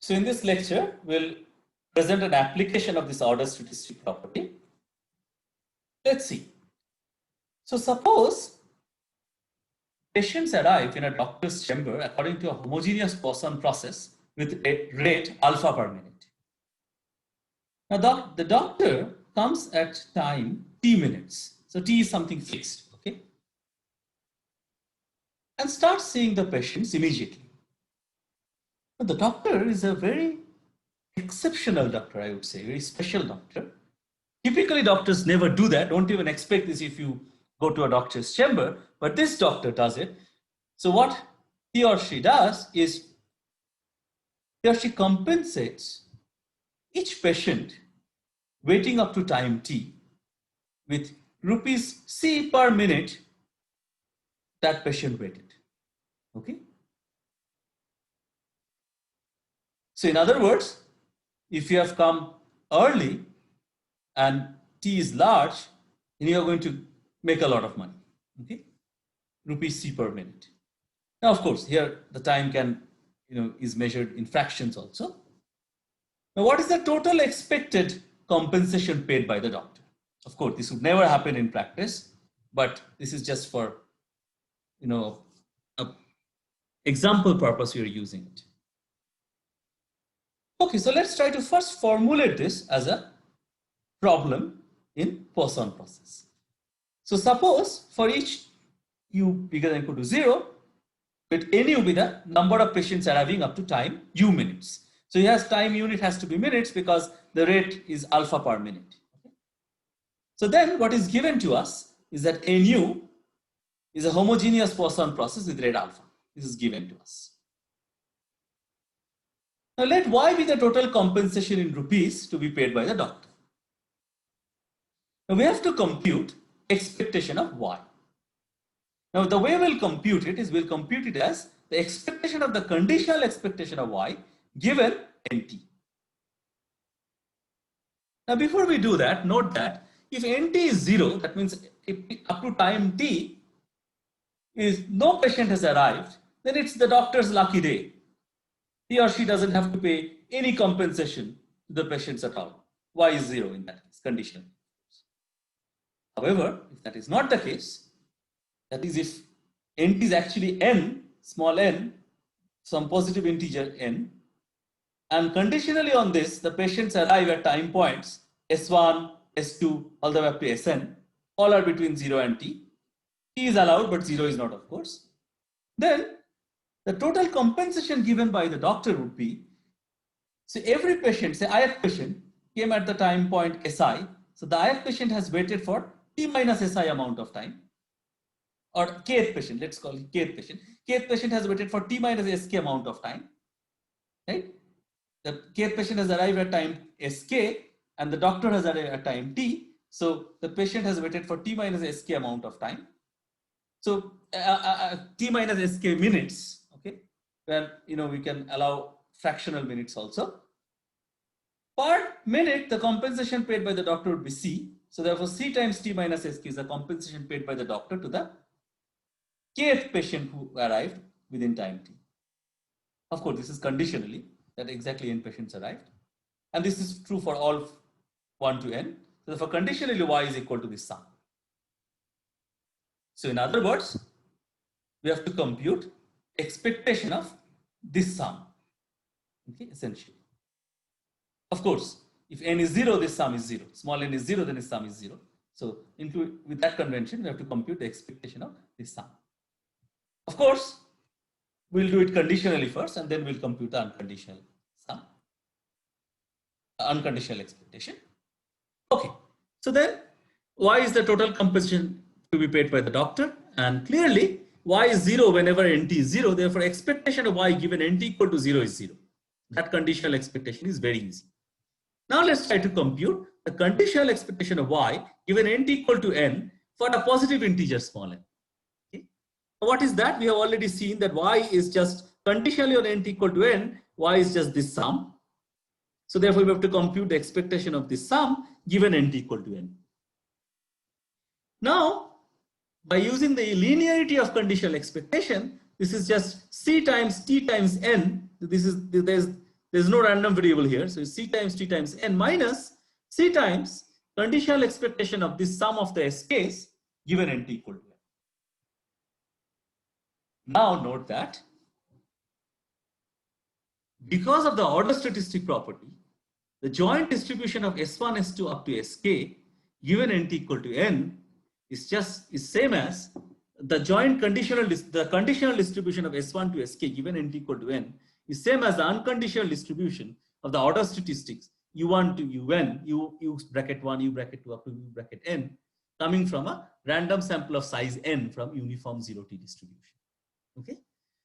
So in this lecture, we'll present an application of this order statistic property. Let's see. So suppose patients arrive in a doctor's chamber according to a homogeneous Poisson process with a rate alpha per minute. Now the doctor comes at time t minutes. So t is something fixed, okay? And starts seeing the patients immediately. Now the doctor is a very exceptional doctor, I would say, very special doctor. Typically, doctors never do that. Don't even expect this if you go to a doctor's chamber, but this doctor does it. So what he or she does is he or she compensates each patient waiting up to time t with rupees c per minute that patient waited. Okay? So in other words, if you have come early and t is large, then you are going to make a lot of money. Okay? Rupees c per minute. Now, of course, here the time can, is measured in fractions also. Now, what is the total expected compensation paid by the doctor? Of course, this would never happen in practice, but this is just for, a example purpose we are using it. Okay, so let's try to first formulate this as a problem in Poisson process. So suppose for each u bigger than or equal to 0, let n u be the number of patients arriving up to time u minutes. So here time unit has to be minutes because the rate is alpha per minute. Okay? So then what is given to us is that nu is a homogeneous Poisson process with rate alpha. This is given to us. Now let y be the total compensation in rupees to be paid by the doctor. Now we have to compute expectation of y. Now the way we'll compute it is we'll compute it as the expectation of the conditional expectation of y given nt. Now before we do that, note that if nt is 0, that means if up to time t is no patient has arrived, then it's the doctor's lucky day. He or she doesn't have to pay any compensation to the patients at all. Y is 0 in that case, conditional. However, if that is not the case, that is if nt is actually n, small n, some positive integer n, and conditionally on this, the patients arrive at time points S1, S2, all the way up to Sn, all are between 0 and t. T is allowed, but 0 is not, of course. Then the total compensation given by the doctor would be, so every patient, say IF patient, came at the time point Si, so the IF patient has waited for T minus Si amount of time, or kth patient, let's call it kth patient. Kth patient has waited for T minus Sk amount of time, right? The kth patient has arrived at time Sk and the doctor has arrived at time T, so the patient has waited for T minus Sk amount of time. So T minus Sk minutes, okay, where we can allow fractional minutes also. Per minute, the compensation paid by the doctor would be C. So therefore, C times T minus Sk is the compensation paid by the doctor to the kth patient who arrived within time T. Of course, this is conditionally that exactly n patients arrived. And this is true for all 1 to n. So therefore, conditionally y is equal to this sum. So in other words, we have to compute expectation of this sum, okay, essentially. Of course, if n is 0, this sum is 0. Small n is 0, then this sum is 0. So with that convention, we have to compute the expectation of this sum. Of course, we'll do it conditionally first, and then we'll compute the unconditional sum, unconditional expectation. Okay, so then y is the total compensation to be paid by the doctor, and clearly y is 0 whenever nt is 0. Therefore, expectation of y given nt equal to 0 is 0. That conditional expectation is very easy. Now let's try to compute the conditional expectation of y given nt equal to n for a positive integer small n. Okay. What is that? We have already seen that y is just conditionally on nt equal to n, y is just this sum. So therefore, we have to compute the expectation of this sum given nt equal to n. Now, by using the linearity of conditional expectation, this is just C times T times N. There's there's no random variable here. So it's C times T times N minus C times conditional expectation of this sum of the SKs given NT equal to N. Now note that because of the order statistic property, the joint distribution of S1, S2 up to Sk given NT equal to N is same as the conditional distribution of S1 to Sk given NT equal to N is same as the unconditional distribution of the order statistics U1 to UN, U bracket 1, U bracket 2 up to U bracket N, coming from a random sample of size N from uniform 0T distribution. Okay.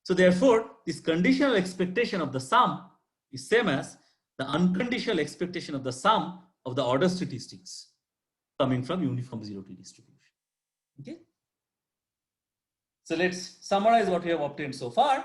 So therefore, this conditional expectation of the sum is same as the unconditional expectation of the sum of the order statistics coming from uniform 0T distribution. Okay. So let's summarize what we have obtained so far.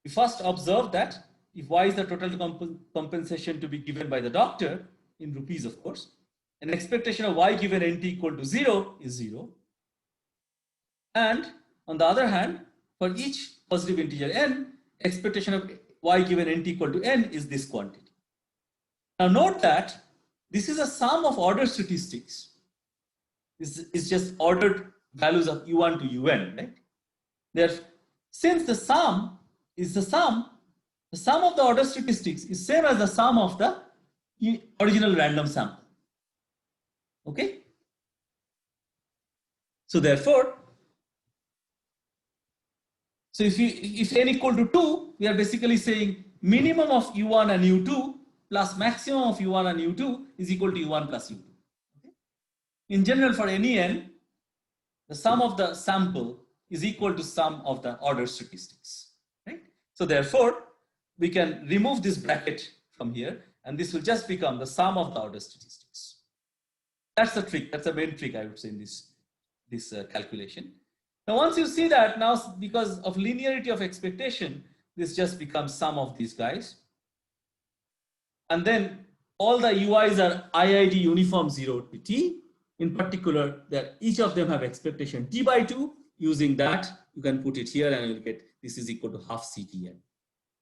We first observe that if Y is the total compensation to be given by the doctor in rupees, of course, an expectation of Y given NT equal to 0 is 0. And on the other hand, for each positive integer n, expectation of Y given NT equal to N is this quantity. Now note that this is a sum of order statistics. This is just ordered values of U1 to UN, right? Therefore, since the sum is the sum of the order statistics is same as the sum of the original random sample. Okay? So therefore, if n equal to 2, we are basically saying minimum of U1 and U2 plus maximum of U1 and U2 is equal to U1 plus U2. Okay? In general, for any n, the sum of the sample is equal to sum of the order statistics. Right? So therefore, we can remove this bracket from here, and this will just become the sum of the order statistics. That's the trick. That's the main trick, I would say, in this calculation. Now, once you see that, now because of linearity of expectation, this just becomes sum of these guys. And then all the UIs are IID uniform 0 to T. In particular, that each of them have expectation T by 2. Using that, you can put it here and you'll get this is equal to half CTN.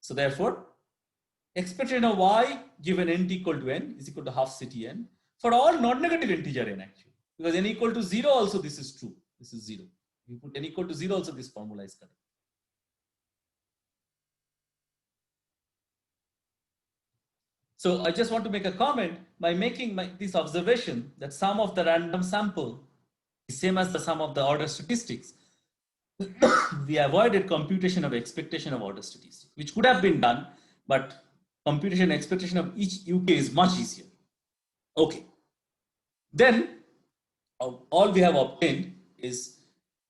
So therefore, expectation of Y given NT equal to N is equal to half CTN for all non-negative integer N actually. Because N equal to 0 also this is true. This is 0. You put N equal to 0 also this formula is correct. So I just want to make a comment by making this observation that sum of the random sample is same as the sum of the order statistics. We avoided computation of expectation of order statistics, which could have been done, but computation expectation of each UK is much easier. Okay. Then all we have obtained is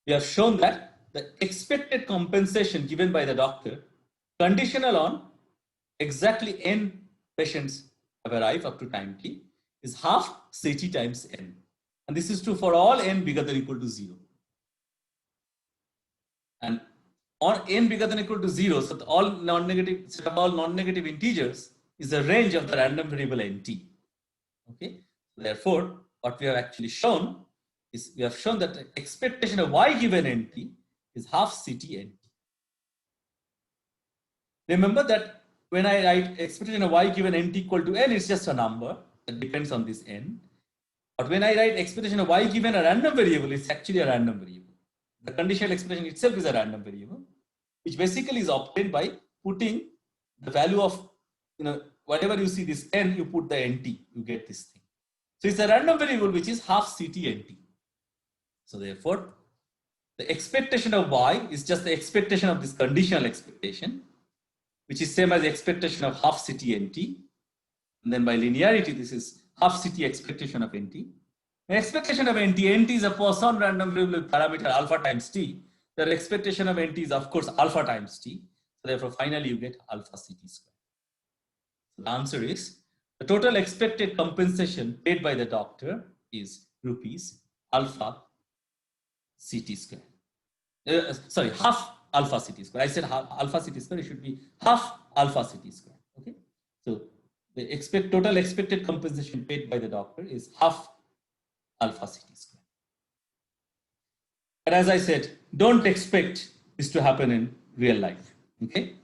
we have shown that the expected compensation given by the doctor conditional on exactly n patients have arrived up to time t is half CT times n. And this is true for all n bigger than or equal to 0. And on n bigger than or equal to 0, so all non-negative integers is the range of the random variable nt. Okay. Therefore, what we have actually shown is we have shown that the expectation of Y given NT is half CT NT. Remember that when I write expectation of Y given NT equal to N, it's just a number that depends on this N. But when I write expectation of Y given a random variable, it's actually a random variable. The conditional expression itself is a random variable, which basically is obtained by putting the value of, whatever you see this N, you put the NT, you get this thing. So it's a random variable which is half CT NT. So therefore, the expectation of Y is just the expectation of this conditional expectation, which is same as the expectation of half CT NT. And then by linearity, this is half CT expectation of NT. The expectation of NT is a Poisson random variable with parameter alpha times T. The expectation of NT is of course alpha times T. So therefore, finally you get alpha CT square. So the answer is the total expected compensation paid by the doctor is rupees alpha CT square. Sorry, half alpha CT square. I said half alpha CT square, it should be half alpha CT square. Okay. So the total expected compensation paid by the doctor is half alpha CT square. But as I said, don't expect this to happen in real life. Okay.